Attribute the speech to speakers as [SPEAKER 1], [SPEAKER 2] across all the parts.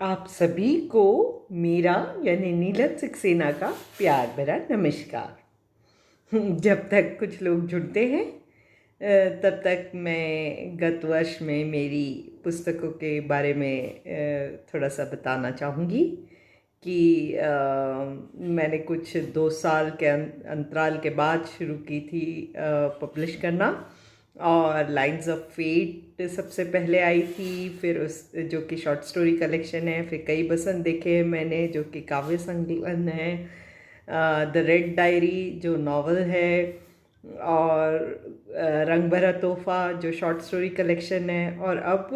[SPEAKER 1] आप सभी को मेरा यानी नीलम सक्सेना का प्यार भरा नमस्कार। जब तक कुछ लोग जुड़ते हैं तब तक मैं गत वर्ष में मेरी पुस्तकों के बारे में थोड़ा सा बताना चाहूँगी कि मैंने कुछ 2 साल के अंतराल के बाद शुरू की थी पब्लिश करना। और लाइन्स ऑफ फेट सबसे पहले आई थी, फिर उस जो कि शॉर्ट स्टोरी कलेक्शन है, फिर कई बसंत देखे हैं मैंने जो कि काव्य संकलन है, द रेड डायरी जो नावल है, और रंग भरा तोहफा जो शॉर्ट स्टोरी कलेक्शन है, और अब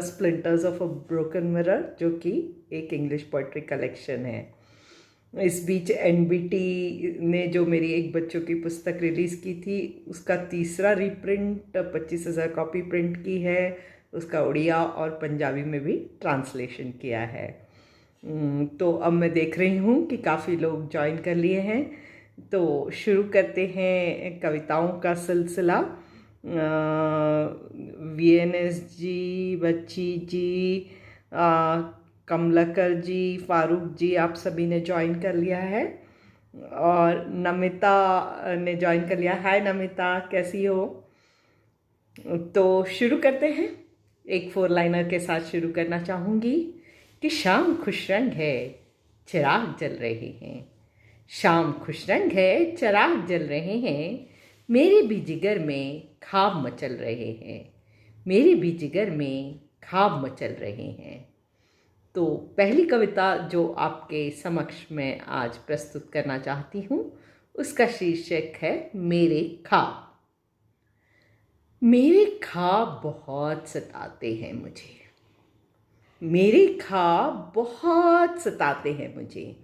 [SPEAKER 1] splinters of a broken mirror जो कि एक इंग्लिश पोइट्री कलेक्शन है। इस बीच एनबीटी ने जो मेरी एक बच्चों की पुस्तक रिलीज़ की थी उसका तीसरा रीप्रिंट 25,000 कॉपी प्रिंट की है। उसका उड़िया और पंजाबी में भी ट्रांसलेशन किया है। तो अब मैं देख रही हूँ कि काफ़ी लोग ज्वाइन कर लिए हैं, तो शुरू करते हैं कविताओं का सिलसिला। वीएनएस जी, बच्ची जी, कमलाकर जी, फारूक जी, आप सभी ने ज्वाइन कर लिया है, और नमिता ने ज्वाइन कर लिया। हाय नमिता, कैसी हो? तो शुरू करते हैं। एक 4 लाइनर के साथ शुरू करना चाहूँगी कि शाम खुश रंग है, चिराग जल रहे हैं। शाम खुश रंग है, चिराग जल रहे हैं, मेरे भी जिगर में खाब मचल रहे हैं, मेरे भी जिगर में खाब मचल रहे हैं। तो पहली कविता जो आपके समक्ष मैं आज प्रस्तुत करना चाहती हूँ उसका शीर्षक है मेरे ख्वाब। मेरे ख्वाब बहुत सताते हैं मुझे, मेरे ख्वाब बहुत सताते हैं मुझे।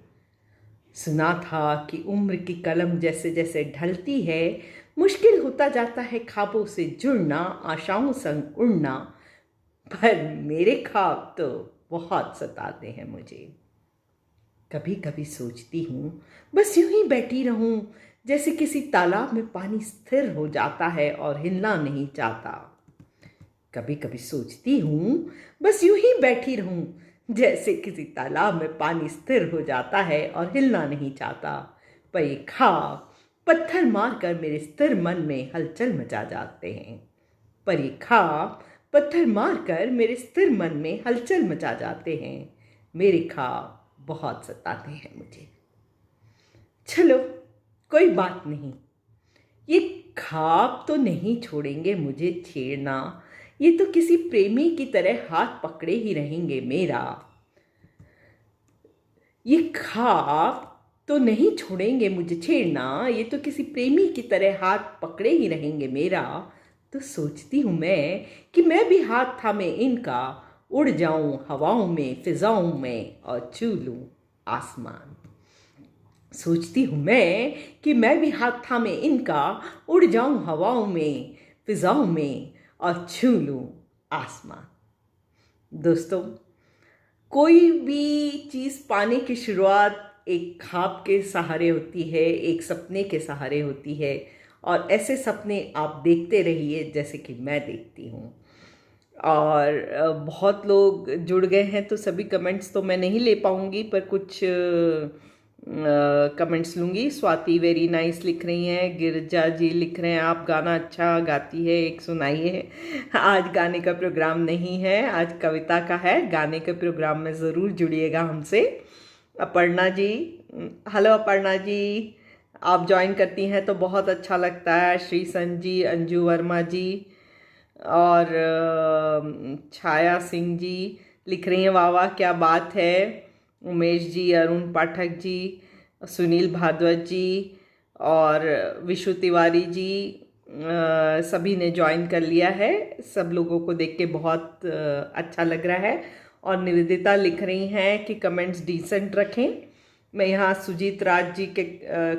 [SPEAKER 1] सुना था कि उम्र की कलम जैसे जैसे ढलती है मुश्किल होता जाता है ख्वाबों से जुड़ना, आशाओं संग उड़ना, पर मेरे ख्वाब तो बहुत सताते हैं मुझे। कभी कभी सोचती हूँ बस यूं ही बैठी रहूं, जैसे किसी तालाब में पानी स्थिर हो जाता है और हिलना नहीं चाहता। कभी कभी सोचती हूँ बस यूं ही बैठी रहूं, जैसे किसी तालाब में पानी स्थिर हो जाता है और हिलना नहीं चाहता, पर ये ख्वाब पत्थर मारकर मेरे स्थिर मन में हलचल मचा जाते हैं। पर ये ख्वाब पत्थर मारकर मेरे स्थिर मन में हलचल मचा जाते हैं। मेरे ख्वाब बहुत सताते हैं मुझे। चलो, कोई बात नहीं, ये ख्वाब तो नहीं छोड़ेंगे मुझे छेड़ना, ये तो किसी प्रेमी की तरह हाथ पकड़े ही रहेंगे मेरा। ये ख्वाब तो नहीं छोड़ेंगे मुझे छेड़ना, ये तो किसी प्रेमी की तरह हाथ पकड़े ही रहेंगे मेरा। तो सोचती हूँ मैं कि मैं भी हाथ थामे इनका, उड़ जाऊं हवाओं में फिजाओं में और छू लूं आसमान। सोचती हूँ मैं कि मैं भी हाथ थामे इनका, उड़ जाऊं हवाओं में फिजाओं में और छू लूं आसमान। दोस्तों, कोई भी चीज़ पाने की शुरुआत एक ख्वाब के सहारे होती है, एक सपने के सहारे होती है, और ऐसे सपने आप देखते रहिए जैसे कि मैं देखती हूँ। और बहुत लोग जुड़ गए हैं, तो सभी कमेंट्स तो मैं नहीं ले पाऊँगी, पर कुछ कमेंट्स लूँगी। स्वाति वेरी नाइस लिख रही हैं, गिरजा जी लिख रहे हैं आप गाना अच्छा गाती है, एक सुनाइए। आज गाने का प्रोग्राम नहीं है, आज कविता का है। गाने के प्रोग्राम में ज़रूर जुड़िएगा हमसे। अपर्णा जी, हेलो अपर्णा जी, आप ज्वाइन करती हैं तो बहुत अच्छा लगता है। श्री सन जी, अंजू वर्मा जी, और छाया सिंह जी लिख रही हैं वाह वाह क्या बात है। उमेश जी, अरुण पाठक जी, सुनील भारद्वाज जी और विशु तिवारी जी, सभी ने ज्वाइन कर लिया है। सब लोगों को देख के बहुत अच्छा लग रहा है। और निवेदिता लिख रही हैं कि कमेंट्स डिसेंट रखें। मैं यहाँ सुजीत राज जी के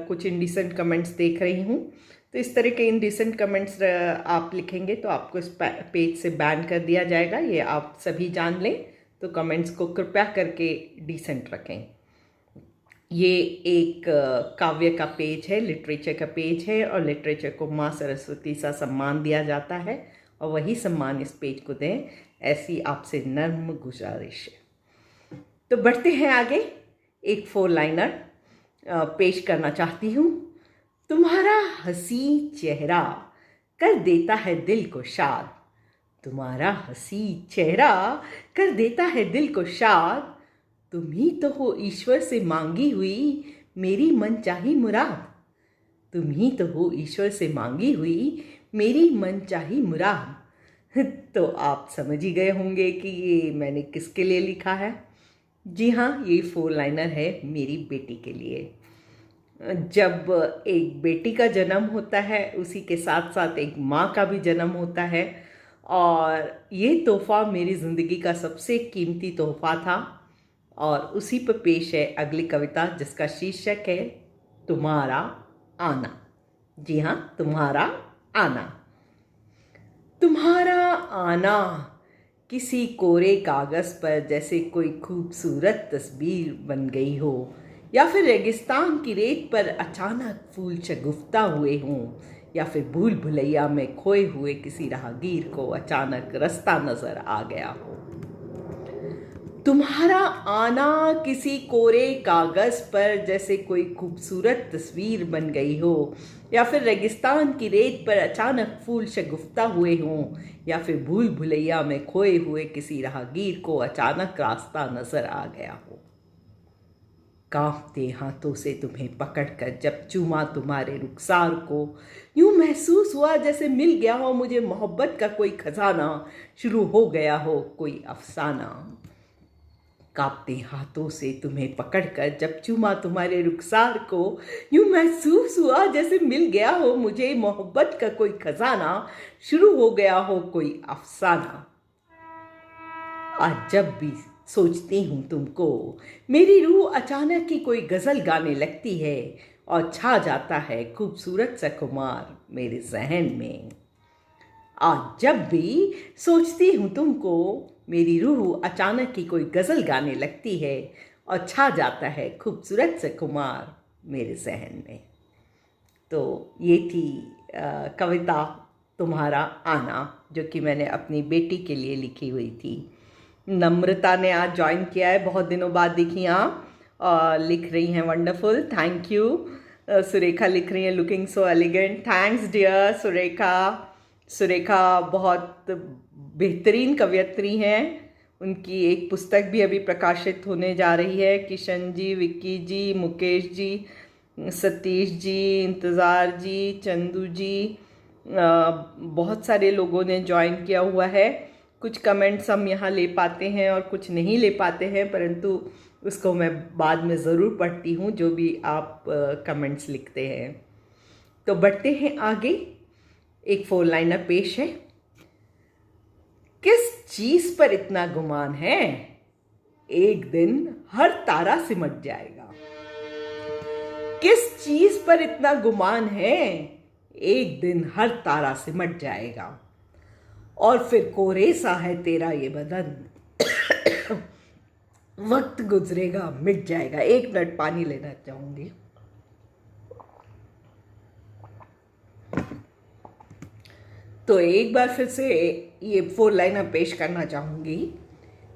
[SPEAKER 1] कुछ इंडिसेंट कमेंट्स देख रही हूँ, तो इस तरह के इंडिसेंट कमेंट्स आप लिखेंगे तो आपको इस पेज से बैन कर दिया जाएगा, ये आप सभी जान लें। तो कमेंट्स को कृपया करके डिसेंट रखें। ये एक काव्य का पेज है, लिटरेचर का पेज है, और लिटरेचर को माँ सरस्वती सा सम्मान दिया जाता है, और वही सम्मान इस पेज को दें, ऐसी आपसे नर्म गुजारिश है। तो बढ़ते हैं आगे। एक 4 लाइनर पेश करना चाहती हूँ। तुम्हारा हंसी चेहरा कर देता है दिल को शाद, तुम्हारा हंसी चेहरा कर देता है दिल को शाद, तुम ही तो हो ईश्वर से मांगी हुई मेरी मनचाही मुराद, तुम ही तो हो ईश्वर से मांगी हुई मेरी मनचाही मुराद। तो आप समझ ही गए होंगे कि ये मैंने किसके लिए लिखा है। जी हाँ, ये 4 लाइनर है मेरी बेटी के लिए। जब एक बेटी का जन्म होता है उसी के साथ साथ एक माँ का भी जन्म होता है, और ये तोहफ़ा मेरी ज़िंदगी का सबसे कीमती तोहफ़ा था। और उसी पर पेश है अगली कविता जिसका शीर्षक है तुम्हारा आना। जी हाँ, तुम्हारा आना। तुम्हारा आना किसी कोरे कागज़ पर जैसे कोई खूबसूरत तस्वीर बन गई हो, या फिर रेगिस्तान की रेत पर अचानक फूल शगुफ्ता हुए हों, या फिर भूल भुलैया में खोए हुए किसी राहगीर को अचानक रास्ता नजर आ गया हो। तुम्हारा आना किसी कोरे कागज़ पर जैसे कोई खूबसूरत तस्वीर बन गई हो, या फिर रेगिस्तान की रेत पर अचानक फूल शगुफ्ता हुए हों, या फिर भूल भुलैया में खोए हुए किसी राहगीर को अचानक रास्ता नजर आ गया हो। कांपते हाथों से तुम्हें पकड़कर जब चूमा तुम्हारे रुखसार को, यूं महसूस हुआ जैसे मिल गया हो मुझे मोहब्बत का कोई खजाना, शुरू हो गया हो कोई अफसाना। कांपते हाथों से तुम्हें पकड़कर जब चूमा तुम्हारे रुखसार को, यूं महसूस हुआ जैसे मिल गया हो मुझे मोहब्बत का कोई खजाना, शुरू हो गया हो कोई अफसाना। आज जब भी सोचती हूँ तुमको, मेरी रूह अचानक ही कोई गज़ल गाने लगती है और छा जाता है खूबसूरत सा खुमार मेरे जहन में। आज जब भी सोचती हूँ तुमको, मेरी रूह अचानक ही कोई गज़ल गाने लगती है और छा जाता है खूबसूरत सा खुमार मेरे जहन में। तो ये थी कविता तुम्हारा आना, जो कि मैंने अपनी बेटी के लिए लिखी हुई थी। नम्रता ने आज ज्वाइन किया है, बहुत दिनों बाद दिखी आप, और लिख रही हैं वंडरफुल, थैंक यू। सुरेखा लिख रही हैं looking so elegant, thanks dear Surekha. Surekha बहुत बेहतरीन कवयित्री हैं, उनकी एक पुस्तक भी अभी प्रकाशित होने जा रही है। किशन जी, विक्की जी, मुकेश जी, सतीश जी, इंतज़ार जी, चंदू जी, बहुत सारे लोगों ने ज्वाइन किया हुआ है। कुछ कमेंट्स हम यहाँ ले पाते हैं और कुछ नहीं ले पाते हैं, परंतु उसको मैं बाद में ज़रूर पढ़ती हूँ जो भी आप कमेंट्स लिखते हैं। तो बढ़ते हैं आगे। एक 4 लाइनर पेश है। किस चीज़ पर इतना गुमान है, एक दिन हर तारा सिमट जाएगा। किस चीज़ पर इतना गुमान है, एक दिन हर तारा सिमट जाएगा। और फिर कोरे सा है तेरा ये बदन, वक्त गुजरेगा मिट जाएगा। 1 मिनट पानी लेना चाहूंगी। तो एक बार फिर से ये 4 लाइनर पेश करना चाहूंगी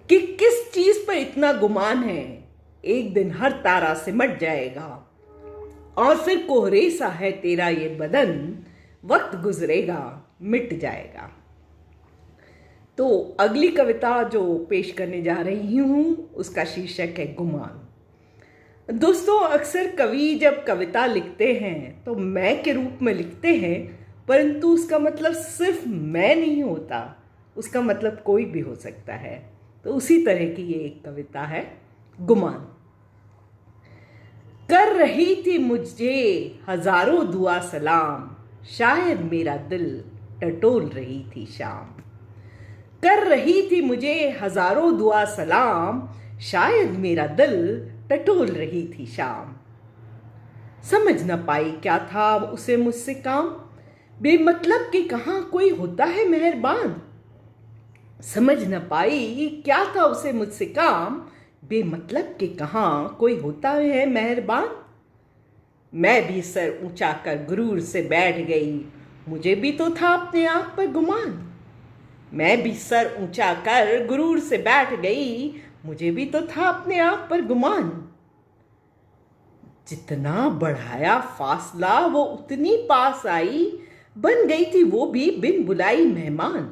[SPEAKER 1] कि किस चीज पर इतना गुमान है, एक दिन हर तारा सिमट जाएगा। और फिर कोहरे सा है तेरा ये बदन, वक्त गुजरेगा मिट जाएगा। तो अगली कविता जो पेश करने जा रही हूँ उसका शीर्षक है गुमान। दोस्तों, अक्सर कवि जब कविता लिखते हैं तो मैं के रूप में लिखते हैं, परंतु उसका मतलब सिर्फ मैं नहीं होता, उसका मतलब कोई भी हो सकता है। तो उसी तरह की ये एक कविता है गुमान। कर रही थी मुझे हजारों दुआ सलाम, शायद मेरा दिल टटोल रही थी शाम। कर रही थी मुझे हजारों दुआ सलाम, शायद मेरा दिल टटोल रही थी शाम। समझ न पाई क्या था उसे मुझसे काम, बेमतलब के कहाँ कोई होता है मेहरबान। समझ न पाई क्या था उसे मुझसे काम, बेमतलब के कहाँ कोई होता है मेहरबान। मैं भी सर ऊंचा कर गुरूर से बैठ गई, मुझे भी तो था अपने आप पर गुमान। मैं भी सर ऊंचा कर गुरूर से बैठ गई, मुझे भी तो था अपने आप पर गुमान। जितना बढ़ाया फासला वो उतनी पास आई, बन गई थी वो भी बिन बुलाई मेहमान।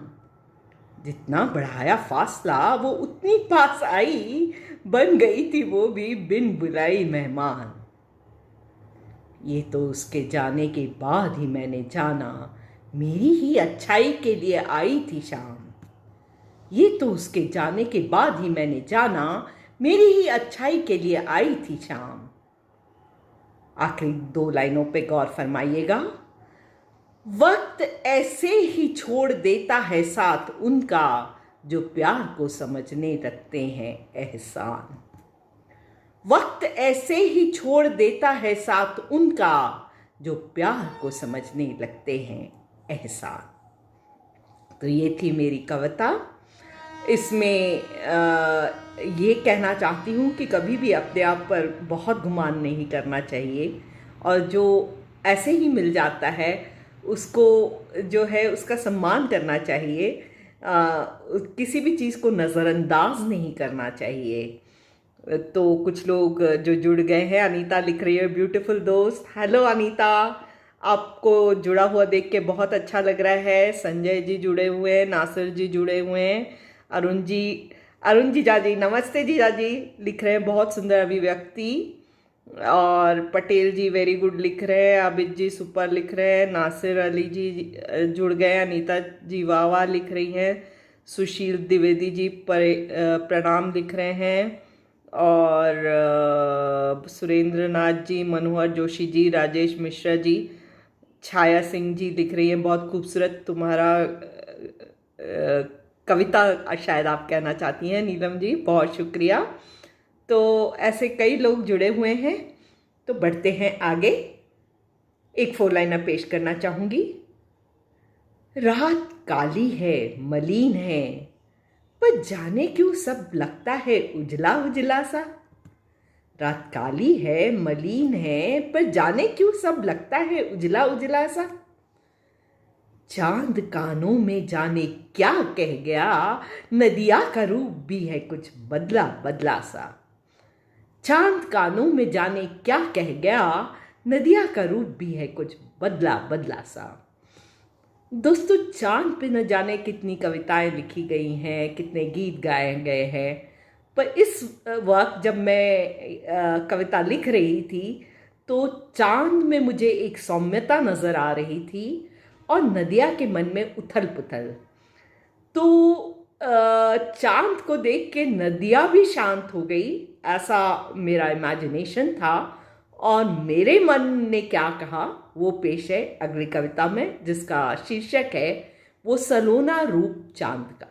[SPEAKER 1] जितना बढ़ाया फासला वो उतनी पास आई, बन गई थी वो भी बिन बुलाई मेहमान। ये तो उसके जाने के बाद ही मैंने जाना, मेरी ही अच्छाई के लिए आई थी शाम। ये तो उसके जाने के बाद ही मैंने जाना, मेरी ही अच्छाई के लिए आई थी शाम। आखिरी 2 लाइनों पे गौर फरमाइएगा। वक्त ऐसे ही छोड़ देता है साथ उनका, जो प्यार को समझने लगते हैं एहसान। वक्त ऐसे ही छोड़ देता है साथ उनका, जो प्यार को समझने लगते हैं एहसान। तो ये थी मेरी कविता। इसमें ये कहना चाहती हूँ कि कभी भी अपने आप पर बहुत गुमान नहीं करना चाहिए, और जो ऐसे ही मिल जाता है उसको जो है उसका सम्मान करना चाहिए। किसी भी चीज़ को नज़रअंदाज नहीं करना चाहिए। तो कुछ लोग जो जुड़ गए हैं, अनीता लिख रही है ब्यूटीफुल दोस्त। हेलो अनीता, आपको जुड़ा हुआ देख के बहुत अच्छा लग रहा है। संजय जी जुड़े हुए हैं, नासिर जी जुड़े हुए हैं, अरुण जी जाजी नमस्ते जी जाजी लिख रहे हैं, बहुत सुंदर अभिव्यक्ति। और पटेल जी वेरी गुड लिख रहे हैं, आबिद जी सुपर लिख रहे हैं, नासिर अली जी जुड़ गए, अनीता जी वाह वाह लिख रही हैं, सुशील द्विवेदी जी प्रणाम लिख रहे हैं, और सुरेंद्र नाथ जी, मनोहर जोशी जी, राजेश मिश्रा जी, छाया सिंह जी लिख रही हैं, बहुत खूबसूरत तुम्हारा कविता शायद आप कहना चाहती हैं नीलम जी, बहुत शुक्रिया। तो ऐसे कई लोग जुड़े हुए हैं, तो बढ़ते हैं आगे। एक 4 लाइनर पेश करना चाहूँगी। रात काली है, मलिन है, पर जाने क्यों सब लगता है उजला उजला सा। रात काली है, मलिन है, पर जाने क्यों सब लगता है उजला उजला सा। चांद कानों में जाने क्या कह गया, नदिया का रूप भी है कुछ बदला बदला सा। चांद कानों में जाने क्या कह गया, नदिया का रूप भी है कुछ बदला बदला सा। दोस्तों, चांद पे न जाने कितनी कविताएं लिखी गई हैं, कितने गीत गाए गए हैं, पर इस वक्त जब मैं कविता लिख रही थी तो चांद में मुझे एक सौम्यता नज़र आ रही थी और नदिया के मन में उथल पुथल। तो चांद को देख के नदिया भी शांत हो गई, ऐसा मेरा इमेजिनेशन था। और मेरे मन ने क्या कहा वो पेश है अगली कविता में, जिसका शीर्षक है वो सलोना रूप चांद का।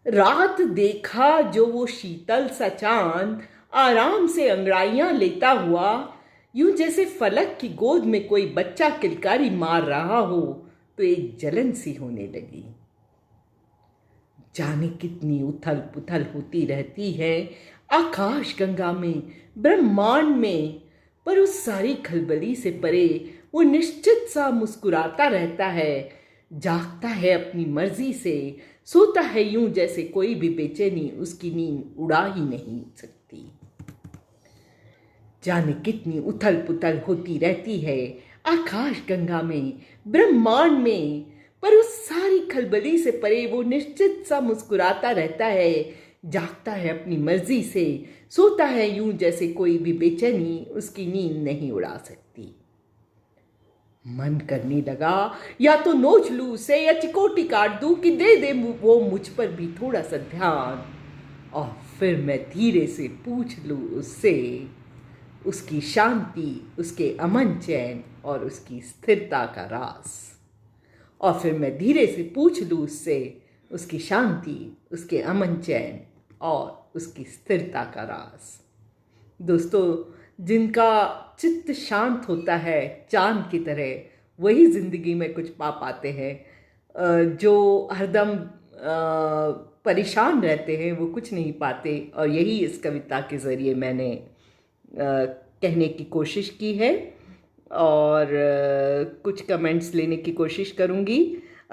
[SPEAKER 1] रात देखा जो वो शीतल सा चांद, आराम से अंगड़ाइयां लेता हुआ, यूं जैसे फलक की गोद में कोई बच्चा किलकारी मार रहा हो, तो एक जलन सी होने लगी। जाने कितनी उथल पुथल होती रहती है आकाश गंगा में, ब्रह्मांड में, पर उस सारी खलबली से परे वो निश्चित सा मुस्कुराता रहता है, जागता है अपनी मर्जी से, सोता है यूं जैसे कोई भी बेचैनी उसकी नींद उड़ा ही नहीं सकती। जाने कितनी उथल पुथल होती रहती है आकाश गंगा में, ब्रह्मांड में, पर उस सारी खलबली से परे वो निश्चित सा मुस्कुराता रहता है, जागता है अपनी मर्जी से, सोता है यूं जैसे कोई भी बेचैनी उसकी नींद नहीं उड़ा सकती। मन करने लगा या तो नोच लूं उसे या चिकोटी काट दूं कि दे दे वो मुझ पर भी थोड़ा सा ध्यान, और फिर मैं धीरे से पूछ लूं उससे उसकी शांति, उसके अमन चैन और उसकी स्थिरता का राज। और फिर मैं धीरे से पूछ लूं उससे उसकी शांति, उसके अमन चैन और उसकी स्थिरता का राज। दोस्तों, जिनका चित्त शांत होता है चांद की तरह, वही जिंदगी में कुछ पा पाते हैं। जो हरदम परेशान रहते हैं वो कुछ नहीं पाते, और यही इस कविता के ज़रिए मैंने कहने की कोशिश की है, और कुछ कमेंट्स लेने की कोशिश करूँगी।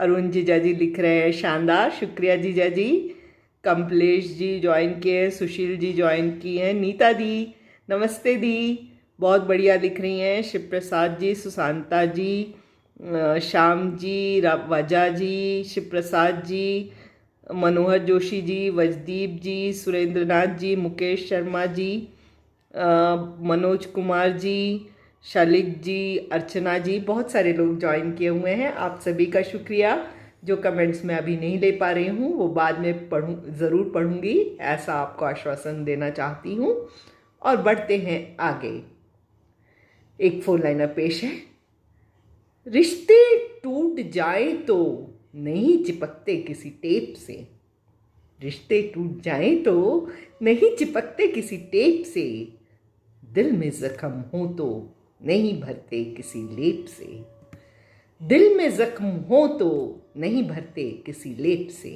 [SPEAKER 1] अरुण जीजा जी लिख रहे हैं शानदार, शुक्रिया जीजा जी। कमलेश जी ज्वाइन किए हैं, सुशील जी ज्वाइन किए हैं, नीता दी नमस्ते दी, बहुत बढ़िया लिख रही हैं, शिव प्रसाद जी, सुशांता जी, श्याम जी, वजा जी, शिव प्रसाद जी, मनोहर जोशी जी, वजदीप जी, सुरेंद्र नाथ जी, मुकेश शर्मा जी, मनोज कुमार जी, शालिक जी, अर्चना जी, बहुत सारे लोग ज्वाइन किए हुए हैं। आप सभी का शुक्रिया। जो कमेंट्स मैं अभी नहीं ले पा रही हूँ वो बाद में ज़रूर पढ़ूंगी, ऐसा आपको आश्वासन देना चाहती हूँ। और बढ़ते हैं आगे। एक फोन लाइनर पेश है। रिश्ते टूट जाए तो नहीं चिपकते किसी टेप से, रिश्ते टूट जाए तो नहीं चिपकते किसी टेप से, दिल में जख्म हो तो नहीं भरते किसी लेप से, दिल में जख्म हो तो नहीं भरते किसी लेप से।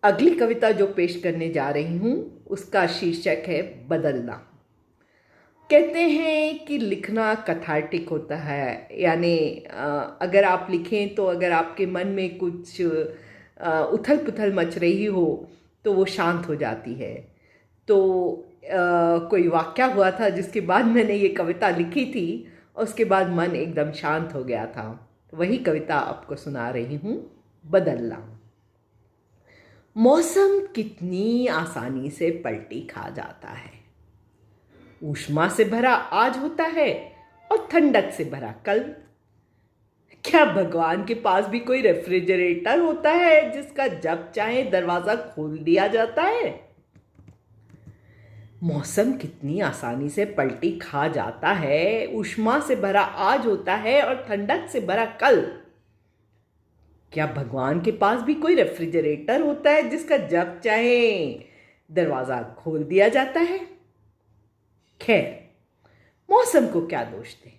[SPEAKER 1] अगली कविता जो पेश करने जा रही हूं उसका शीर्षक है बदलना। कहते हैं कि लिखना कैथार्टिक होता है, यानी अगर आप लिखें तो अगर आपके मन में कुछ उथल पुथल मच रही हो तो वो शांत हो जाती है। तो कोई वाक़या हुआ था जिसके बाद मैंने ये कविता लिखी थी और उसके बाद मन एकदम शांत हो गया था। तो वही कविता आपको सुना रही हूँ, बदलना। मौसम कितनी आसानी से पलटी खा जाता है, ऊष्मा से भरा आज होता है और ठंडक से भरा कल। क्या भगवान के पास भी कोई रेफ्रिजरेटर होता है जिसका जब चाहे दरवाजा खोल दिया जाता है? मौसम कितनी आसानी से पलटी खा जाता है, ऊष्मा से भरा आज होता है और ठंडक से भरा कल। क्या भगवान के पास भी कोई रेफ्रिजरेटर होता है जिसका जब चाहे दरवाजा खोल दिया जाता है? खैर, मौसम को क्या दोष दें,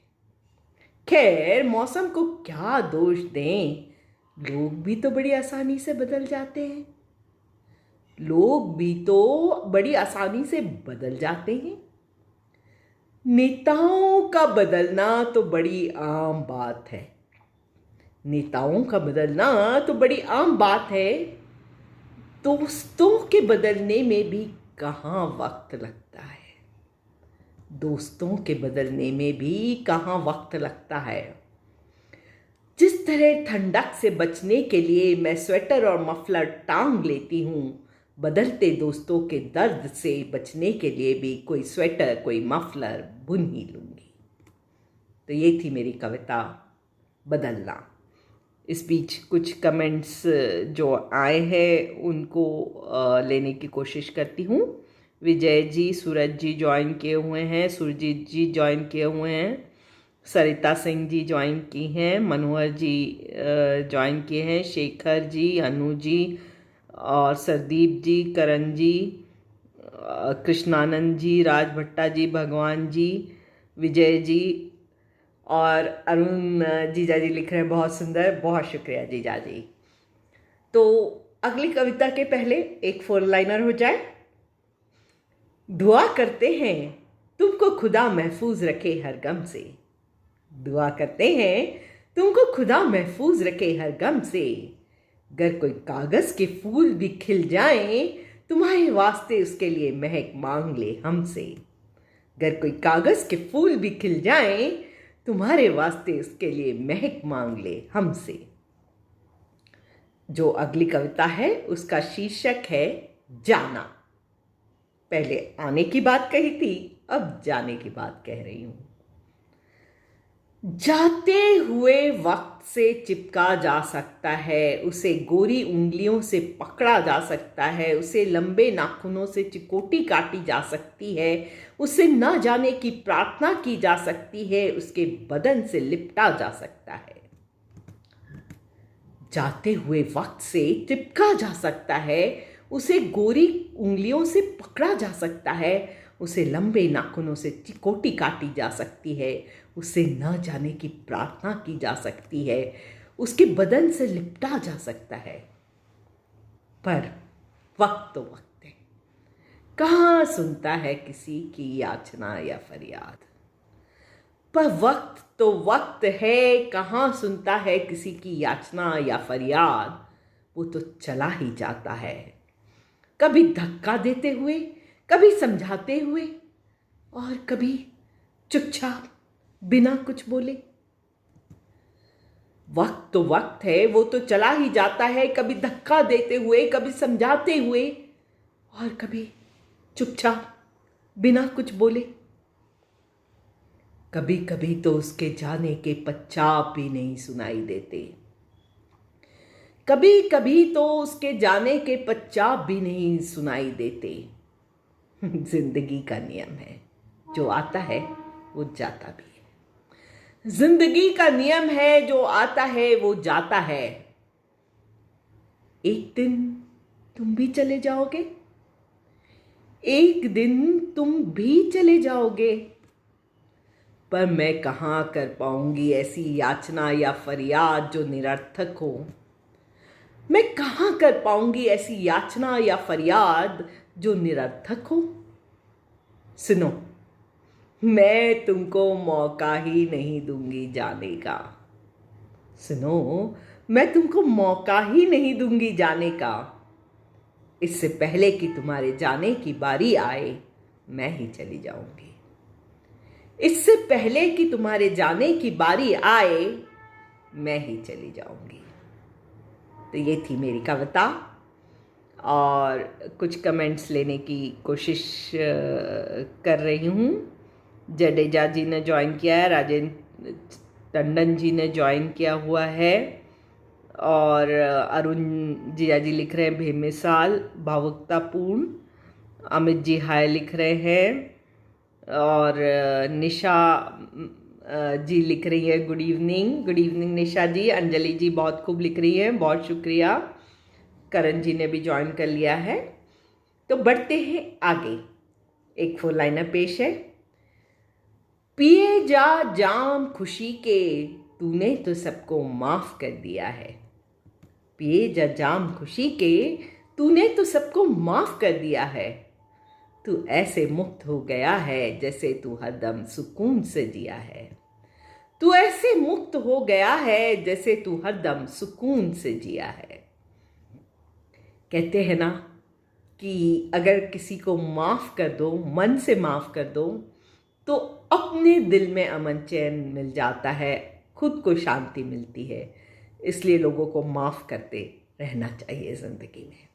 [SPEAKER 1] खैर मौसम को क्या दोष दें, लोग भी तो बड़ी आसानी से बदल जाते हैं, लोग भी तो बड़ी आसानी से बदल जाते हैं। नेताओं का बदलना तो बड़ी आम बात है, नेताओं का बदलना तो बड़ी आम बात है, दोस्तों के बदलने में भी कहाँ वक्त लगता है, दोस्तों के बदलने में भी कहाँ वक्त लगता है। जिस तरह ठंडक से बचने के लिए मैं स्वेटर और मफलर टांग लेती हूँ, बदलते दोस्तों के दर्द से बचने के लिए भी कोई स्वेटर कोई मफलर बुन ही लूँगी। तो ये थी मेरी कविता बदलना। इस बीच कुछ कमेंट्स जो आए हैं उनको लेने की कोशिश करती हूँ। विजय जी, सूरज जी ज्वाइन किए हुए हैं, सुरजीत जी ज्वाइन किए हुए हैं, सरिता सिंह जी ज्वाइन की हैं, मनोहर जी ज्वाइन किए हैं, शेखर जी, अनु जी और सरदीप जी, करण जी, कृष्णानंद जी, राज भट्टा जी, भगवान जी, विजय जी और अरुण जीजा जी लिख रहे हैं बहुत सुंदर, बहुत शुक्रिया जीजा जी। तो अगली कविता के पहले एक फोर लाइनर हो जाए। दुआ करते हैं तुमको खुदा महफूज रखे हर गम से, दुआ करते हैं तुमको खुदा महफूज रखे हर गम से, अगर कोई कागज के फूल भी खिल जाएं तुम्हारे वास्ते उसके लिए महक मांग ले हमसे, अगर कोई कागज के फूल भी खिल जाएं तुम्हारे वास्ते उसके लिए महक मांग ले हमसे। जो अगली कविता है उसका शीर्षक है जाना। पहले आने की बात कही थी, अब जाने की बात कह रही हूं। जाते हुए वक्त से चिपका जा सकता है, उसे गोरी उंगलियों से पकड़ा जा सकता है, उसे लंबे नाखूनों से चिकोटी काटी जा सकती है, उसे न जाने की प्रार्थना की जा सकती है, उसके बदन से लिपटा जा सकता है। जाते हुए वक्त से चिपका जा सकता है, उसे गोरी उंगलियों से पकड़ा जा सकता है, उसे लंबे नाखूनों से चिकोटी काटी जा सकती है, उसे न जाने की प्रार्थना की जा सकती है, उसके बदन से लिपटा जा सकता है। पर वक्त तो वक्त है, कहाँ सुनता है किसी की याचना या फरियाद। पर वक्त तो वक्त है, कहाँ सुनता है किसी की याचना या फरियाद। वो तो चला ही जाता है, कभी धक्का देते हुए, कभी समझाते हुए, और कभी चुपचाप बिना कुछ बोले। वक्त तो वक्त है, वो तो चला ही जाता है, कभी धक्का देते हुए, कभी समझाते हुए, और कभी चुपचाप बिना कुछ बोले। कभी कभी तो उसके जाने के पच्चाप भी नहीं सुनाई देते। कभी कभी तो उसके जाने के पच्चाप भी नहीं सुनाई देते। जिंदगी का नियम है, जो आता है वो जाता भी है। जिंदगी का नियम है, जो आता है वो जाता है। एक दिन तुम भी चले जाओगे, एक दिन तुम भी चले जाओगे, पर मैं कहाँ कर पाऊंगी ऐसी याचना या फरियाद जो निरर्थक हो। मैं कहाँ कर पाऊंगी ऐसी याचना या फरियाद जो निरर्थक हो। सुनो, मैं तुमको मौका ही नहीं दूंगी जाने का। सुनो, मैं तुमको मौका ही नहीं दूंगी जाने का। इससे पहले कि तुम्हारे जाने की बारी आए, मैं ही चली जाऊंगी। इससे पहले कि तुम्हारे जाने की बारी आए, मैं ही चली जाऊंगी। तो ये थी मेरी कविता, और कुछ कमेंट्स लेने की कोशिश कर रही हूँ। जडेजा जी ने ज्वाइन किया है, राजेंद्र टंडन जी ने ज्वाइन किया हुआ है, और अरुण जिया जी लिख रहे हैं बेमिसाल भावुकतापूर्ण। अमित जी हाय लिख रहे हैं, और निशा जी लिख रही है गुड इवनिंग निशा जी। अंजलि जी बहुत खूब लिख रही है, बहुत शुक्रिया। करण जी ने भी ज्वाइन कर लिया है। तो बढ़ते हैं आगे। एक फोर लाइनर पेश है। पिए जा जाम खुशी के, तूने तो सबको माफ कर दिया है। पिए जा जाम खुशी के, तूने तो सबको माफ कर दिया है। तू ऐसे मुक्त हो गया है जैसे तू हरदम सुकून से जिया है। तू ऐसे मुक्त हो गया है जैसे तू हरदम सुकून से जिया है। कहते हैं ना कि अगर किसी को माफ़ कर दो, मन से माफ़ कर दो, तो अपने दिल में अमन चैन मिल जाता है, खुद को शांति मिलती है। इसलिए लोगों को माफ़ करते रहना चाहिए ज़िंदगी में।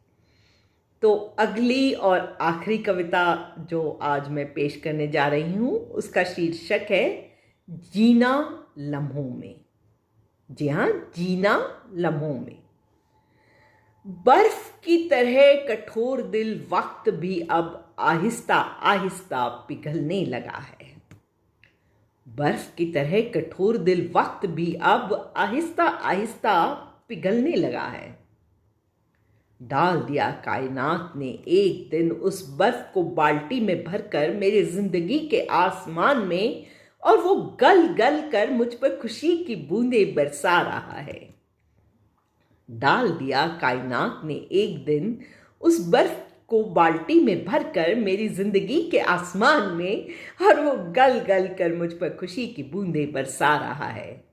[SPEAKER 1] तो अगली और आखिरी कविता जो आज मैं पेश करने जा रही हूँ, उसका शीर्षक है जीना लम्हों में। जी हाँ, जीना लम्हों में। बर्फ की तरह कठोर दिल वक्त भी अब आहिस्ता आहिस्ता पिघलने लगा है। बर्फ की तरह कठोर दिल वक्त भी अब आहिस्ता आहिस्ता पिघलने लगा है। डाल दिया कायनात ने एक दिन उस बर्फ को बाल्टी में भरकर मेरी जिंदगी के आसमान में, और वो गल गल कर मुझ पर खुशी की बूंदें बरसा रहा है। डाल दिया कायनात ने एक दिन उस बर्फ को बाल्टी में भरकर मेरी जिंदगी के आसमान में, और वो गल गल कर मुझ पर खुशी की बूंदें बरसा रहा है।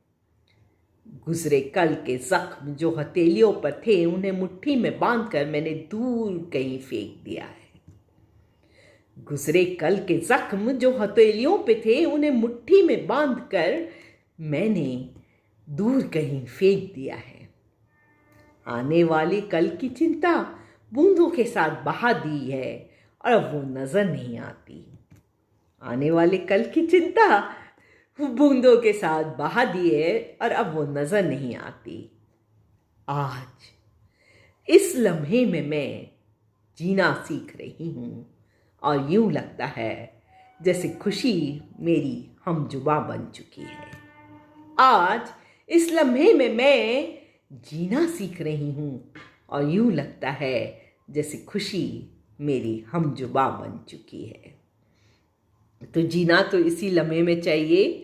[SPEAKER 1] गुजरे कल के जख्म जो हथेलियों पर थे, उन्हें मुट्ठी में बांधकर मैंने दूर कहीं फेंक दिया है। गुजरे कल के जख्म जो हथेलियों पे थे, उन्हें मुट्ठी में बांधकर मैंने दूर कहीं फेंक दिया है। आने वाली कल की चिंता बूंदों के साथ बहा दी है, और अब वो नजर नहीं आती। आने वाले कल की चिंता बूंदों के साथ बहा दी है, और अब वो नजर नहीं आती। आज इस लम्हे में मैं जीना सीख रही हूँ, और यूं लगता है जैसे खुशी मेरी हमजुबा बन चुकी है। आज इस लम्हे में मैं जीना सीख रही हूँ, और यूं लगता है जैसे खुशी मेरी हमजुबा बन चुकी है। तो जीना तो इसी लम्हे में चाहिए।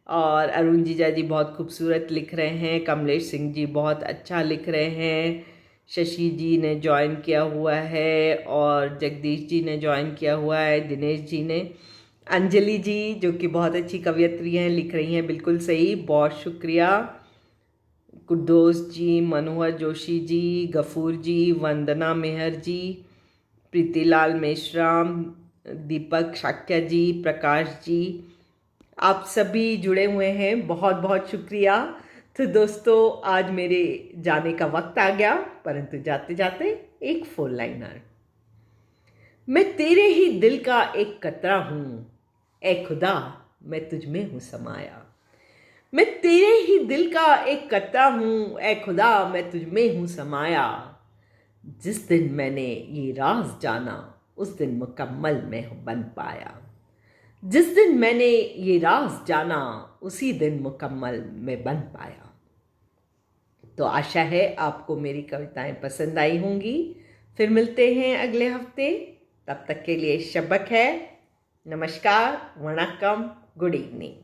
[SPEAKER 1] और अरुण जीजा जी बहुत खूबसूरत लिख रहे हैं, कमलेश सिंह जी बहुत अच्छा लिख रहे हैं, शशि जी ने ज्वाइन किया हुआ है, और जगदीश जी ने ज्वाइन किया हुआ है, दिनेश जी ने। अंजलि जी जो कि बहुत अच्छी कवयित्री हैं, लिख रही हैं बिल्कुल सही, बहुत शुक्रिया। कुद्दोस जी, मनोहर जोशी जी, गफूर जी, वंदना मेहर जी, प्रीतिलाल मेश्राम, दीपक शाक्या जी, प्रकाश जी, आप सभी जुड़े हुए हैं, बहुत बहुत शुक्रिया। तो दोस्तों आज मेरे जाने का वक्त आ गया, परंतु जाते जाते एक फोन लाइनर। मैं तेरे ही दिल का एक कतरा हूँ, ए खुदा मैं तुझ में हूँ समाया। मैं तेरे ही दिल का एक कतरा हूँ, ए खुदा मैं तुझ में हूँ समाया। जिस दिन मैंने ये राज जाना, उस दिन मुकम्मल मैं बन पाया। जिस दिन मैंने ये राज जाना, उसी दिन मुकम्मल मैं बन पाया। तो आशा है आपको मेरी कविताएं पसंद आई होंगी। फिर मिलते हैं अगले हफ्ते, तब तक के लिए शब्बक है, नमस्कार, वणक्कम, गुड इवनिंग।